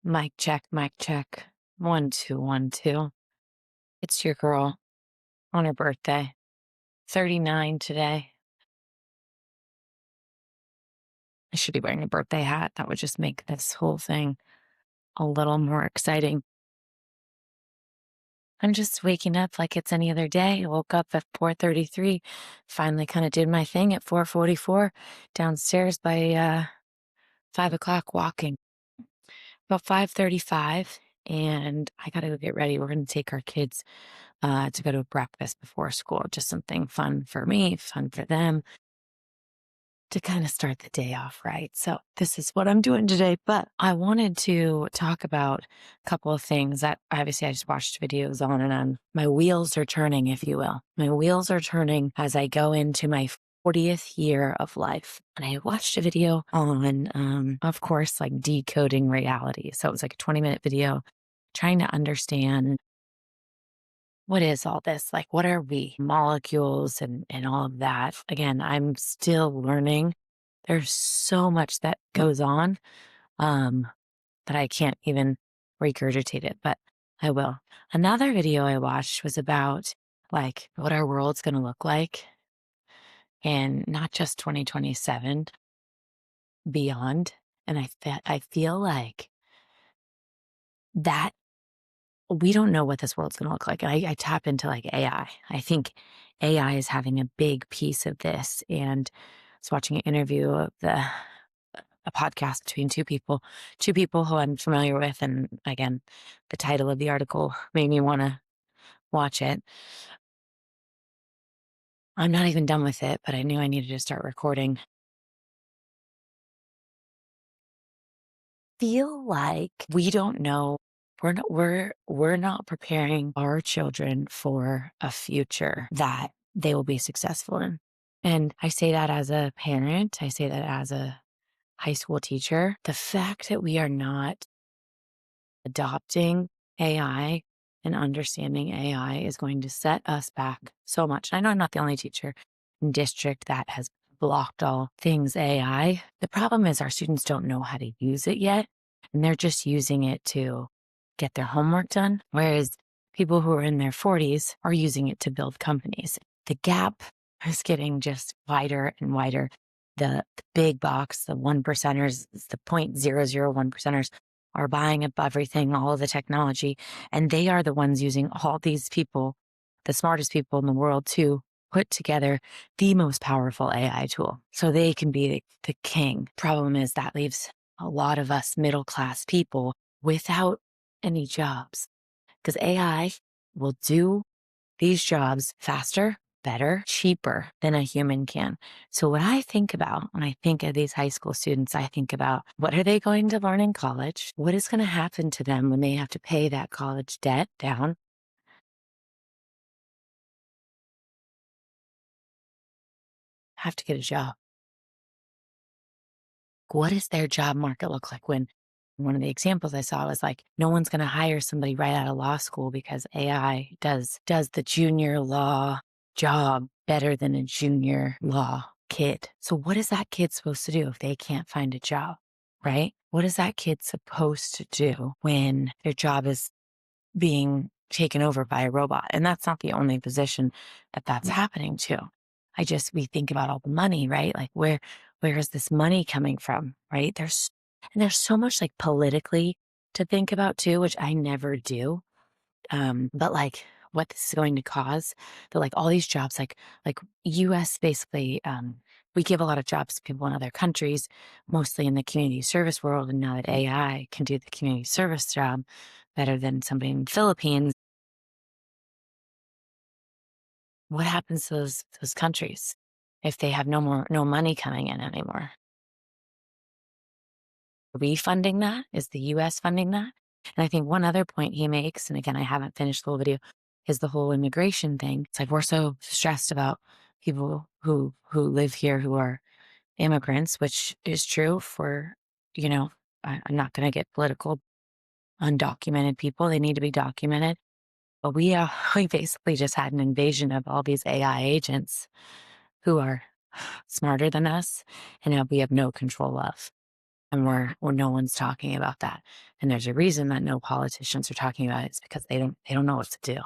Mic check, mic check. 1, 2, 1, 2. It's your girl on her birthday. 39 today. I should be wearing a birthday hat. That would just make this whole thing a little more exciting. I'm just waking up like it's any other day. I woke up at 4:33. Finally kind of did my thing at 4:44 downstairs by 5 o'clock walking. About 5:35, and I gotta go get ready. We're gonna take our kids to go to breakfast before school. Just something fun for me, fun for them to kind of start the day off right. So this is what I'm doing today. But I wanted to talk about a couple of things that obviously I just watched videos on and on. My wheels are turning, if you will. My wheels are turning as I go into my 40th year of life. And I watched a video on, of course, like decoding reality. So it was like a 20-minute video trying to understand what is all this? Like, what are we? Molecules and all of that. Again, I'm still learning. There's so much that goes on um, that I can't even regurgitate it, but I will. Another video I watched was about like what our world's going to look like and not just 2027, beyond. And I feel like that we don't know what this world's going to look like. And I tap into like AI. I think AI is having a big piece of this. And I was watching an interview of a podcast between two people who I'm familiar with. And again, the title of the article made me want to watch it. I'm not even done with it, but I knew I needed to start recording. Feel like we don't know. We're not preparing our children for a future that they will be successful in. And I say that as a parent, I say that as a high school teacher. The fact that we are not adopting AI and understanding AI is going to set us back so much. I know I'm not the only teacher in district that has blocked all things AI. The problem is our students don't know how to use it yet, and they're just using it to get their homework done, whereas people who are in their 40s are using it to build companies. The gap is getting just wider and wider. The big box, the one percenters, the 0.001 percenters are buying up everything, all of the technology, and they are the ones using all these people, the smartest people in the world, to put together the most powerful AI tool so they can be the king. Problem is that leaves a lot of us middle class people without any jobs because AI will do these jobs faster, better, cheaper than a human can. So what I think about when I think of these high school students, I think about what are they going to learn in college? What is going to happen to them when they have to pay that college debt down? Have to get a job. What does their job market look like when one of the examples I saw was like, no one's going to hire somebody right out of law school because AI does the junior law job better than a junior law kid. So what is that kid supposed to do if they can't find a job, right? What is that kid supposed to do when their job is being taken over by a robot? And that's not the only position that that's happening to. We think about all the money, right? Like where is this money coming from, right? There's so much like politically to think about too, which I never do. But like what this is going to cause, that like all these jobs, like US basically, we give a lot of jobs to people in other countries, mostly in the community service world. And now that AI can do the community service job better than somebody in the Philippines, what happens to those countries if they have no money coming in anymore? Are we funding that? Is the US funding that? And I think one other point he makes, and again, I haven't finished the whole video, is the whole immigration thing. It's like we're so stressed about people who live here who are immigrants, which is true for, you know, I'm not going to get political. Undocumented people, they need to be documented. But we basically just had an invasion of all these AI agents who are smarter than us and now we have no control of. And where no one's talking about that. And there's a reason that no politicians are talking about it. It's because they don't know what to do.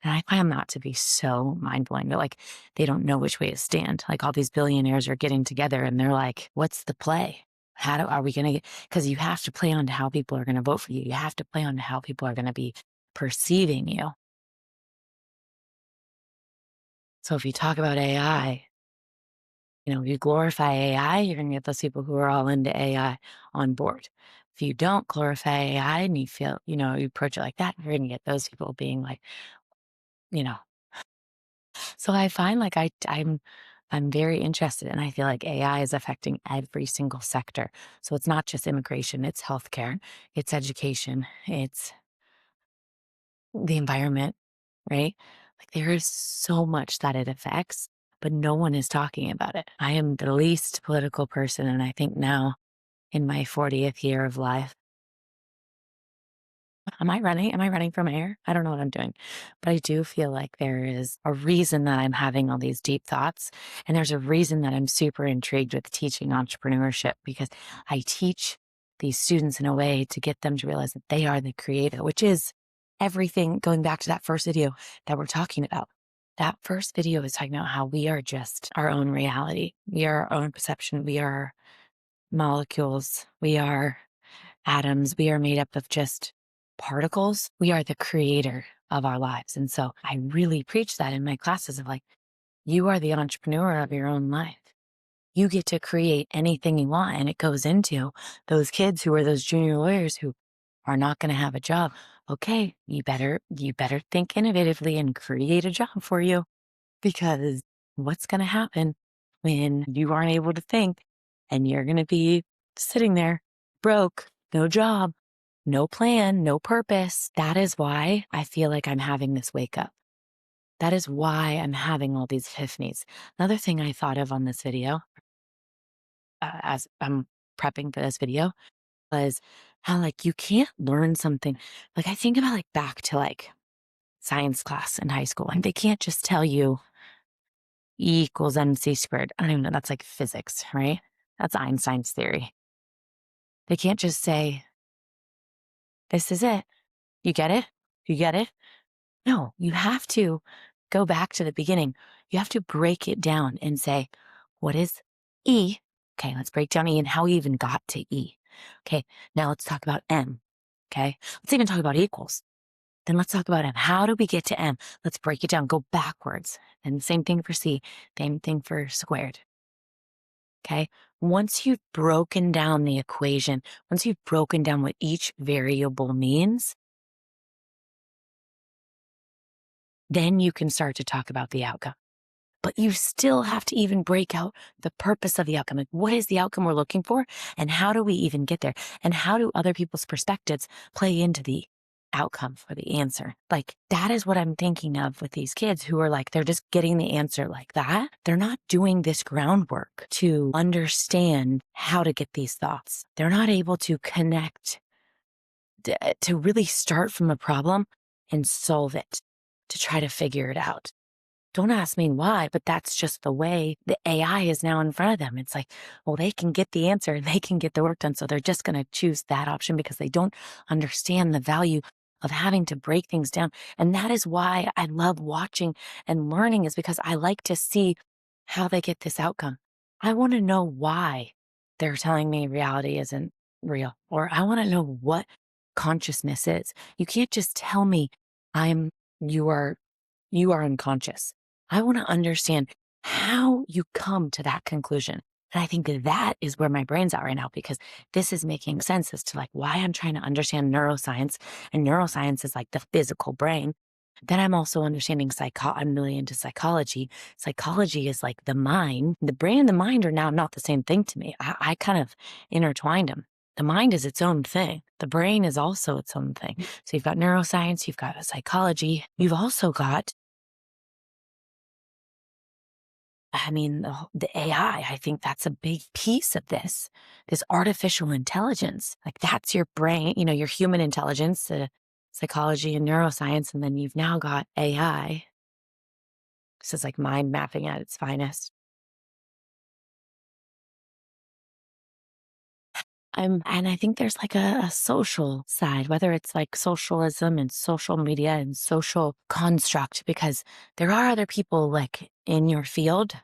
And I find that to be so mind blowing. They're like, they don't know which way to stand. Like all these billionaires are getting together and they're like, what's the play? Are we going to get, because you have to play on to how people are going to vote for you. You have to play on to how people are going to be perceiving you. So if you talk about AI, you glorify AI, you're going to get those people who are all into AI on board. If you don't glorify AI and you feel, you approach it like that, you're going to get those people being like, you know, so I find like I'm very interested and I feel like AI is affecting every single sector. So it's not just immigration, it's healthcare, it's education, it's the environment, right? Like there is so much that it affects, but no one is talking about it. I am the least political person, and I think now in my 40th year of life, am I running? Am I running for mayor? I don't know what I'm doing. But I do feel like there is a reason that I'm having all these deep thoughts. And there's a reason that I'm super intrigued with teaching entrepreneurship, because I teach these students in a way to get them to realize that they are the creator, which is everything going back to that first video that we're talking about. That first video is talking about how we are just our own reality. We are our own perception. We are molecules. We are atoms. We are made up of just particles. We are the creator of our lives. And so I really preach that in my classes of like, you are the entrepreneur of your own life. You get to create anything you want. And it goes into those kids who are those junior lawyers who are not going to have a job. Okay, you better think innovatively and create a job for you, because what's going to happen when you aren't able to think and you're going to be sitting there broke, no job, no plan, no purpose? That is why I feel like I'm having this wake up. That is why I'm having all these epiphanies. Another thing I thought of on this video, as I'm prepping for this video, was how like you can't learn something. Like I think about like back to like science class in high school, and they can't just tell you E equals mc squared. I don't even know. That's like physics, right? That's Einstein's theory. They can't just say, this is it. You get it? You get it? No, you have to go back to the beginning. You have to break it down and say, what is E? Okay, let's break down E and how we even got to E. Okay, now let's talk about M. Okay, let's even talk about equals. Then let's talk about M. How do we get to M? Let's break it down, go backwards. And same thing for C, same thing for squared. Okay. Once you've broken down the equation, once you've broken down what each variable means, then you can start to talk about the outcome. But you still have to even break out the purpose of the outcome. Like, what is the outcome we're looking for? And how do we even get there? And how do other people's perspectives play into the outcome for the answer? Like, that is what I'm thinking of with these kids who are like, they're just getting the answer like that. They're not doing this groundwork to understand how to get these thoughts. They're not able to connect, to really start from a problem and solve it, to try to figure it out. Don't ask me why, but that's just the way the AI is now in front of them. It's like, well, they can get the answer and they can get the work done. So they're just going to choose that option because they don't understand the value of having to break things down. And that is why I love watching and learning, is because I like to see how they get this outcome. I want to know why they're telling me reality isn't real, or I want to know what consciousness is. You can't just tell me I'm, you are, you are unconscious. I want to understand how you come to that conclusion. And I think that is where my brain's at right now, because this is making sense as to like why I'm trying to understand neuroscience. And neuroscience is like the physical brain. Then I'm also understanding I'm really into psychology. Psychology is like the mind. The brain and the mind are now not the same thing to me. I kind of intertwined them. The mind is its own thing. The brain is also its own thing. So you've got neuroscience, you've got psychology, you've also got, I mean, the AI. I think that's a big piece of this artificial intelligence. Like that's your brain, your human intelligence, psychology and neuroscience. And then you've now got AI. This is like mind mapping at its finest. and I think there's like a social side, whether it's like socialism and social media and social construct, because there are other people like in your field.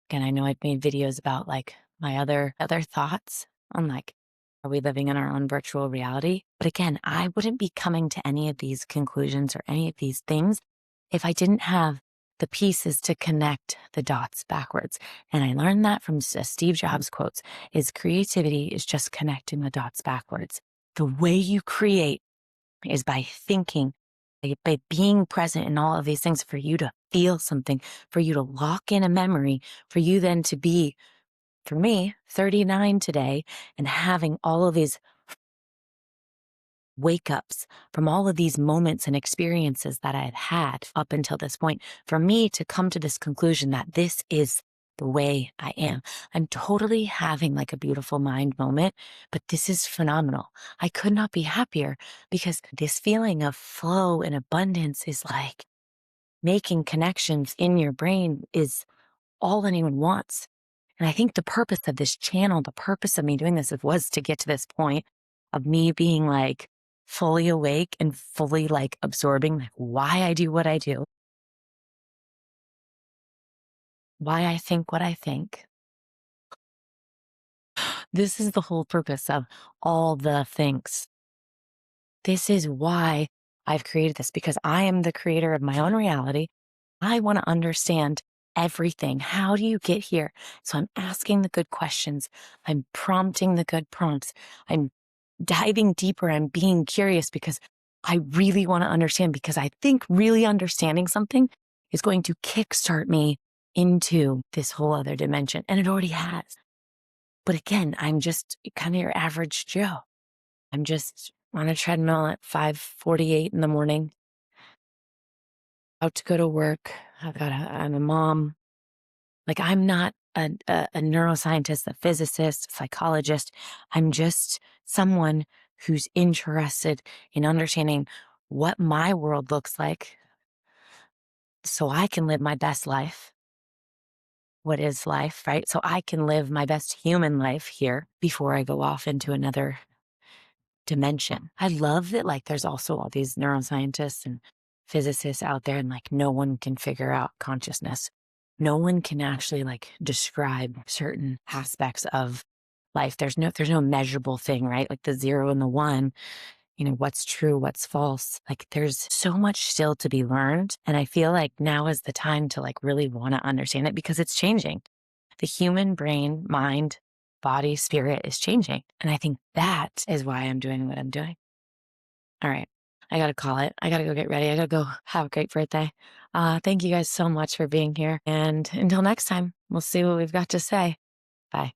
Again, I know I've made videos about like my other thoughts on like, are we living in our own virtual reality? But again, I wouldn't be coming to any of these conclusions or any of these things if I didn't have the pieces to connect the dots backwards. And I learned that from Steve Jobs quotes is creativity is just connecting the dots backwards. The way you create is by thinking, by being present in all of these things for you to feel something, for you to lock in a memory, for you then to be, for me, 39 today and having all of these wake ups from all of these moments and experiences that I've had up until this point, for me to come to this conclusion that this is the way I am. I'm totally having like a beautiful mind moment, but this is phenomenal. I could not be happier because this feeling of flow and abundance is like making connections in your brain is all anyone wants. And I think the purpose of this channel, the purpose of me doing this was to get to this point of me being like fully awake and fully like absorbing like why I do what I do, why I think what I think. This is the whole purpose of all the things. This is why I've created this because I am the creator of my own reality. I want to understand everything. How do you get here? So I'm asking the good questions. I'm prompting the good prompts. I'm diving deeper. I'm being curious because I really want to understand because I think really understanding something is going to kickstart me into this whole other dimension. And it already has. But again, I'm just kind of your average Joe. I'm just on a treadmill at 5:48 in the morning, out to go to work. I'm a mom. Like I'm not a neuroscientist, a physicist, a psychologist. I'm just someone who's interested in understanding what my world looks like so I can live my best life. What is life, right? So I can live my best human life here before I go off into another dimension. I love that like there's also all these neuroscientists and physicists out there and like no one can figure out consciousness. No one can actually like describe certain aspects of life. There's no measurable thing, right? Like the 0 and the 1, what's true, what's false. Like there's so much still to be learned. And I feel like now is the time to like really want to understand it because it's changing. The human brain, mind, body, spirit is changing. And I think that is why I'm doing what I'm doing. All right. I got to call it. I got to go get ready. I got to go have a great birthday. Thank you guys so much for being here. And until next time, we'll see what we've got to say. Bye.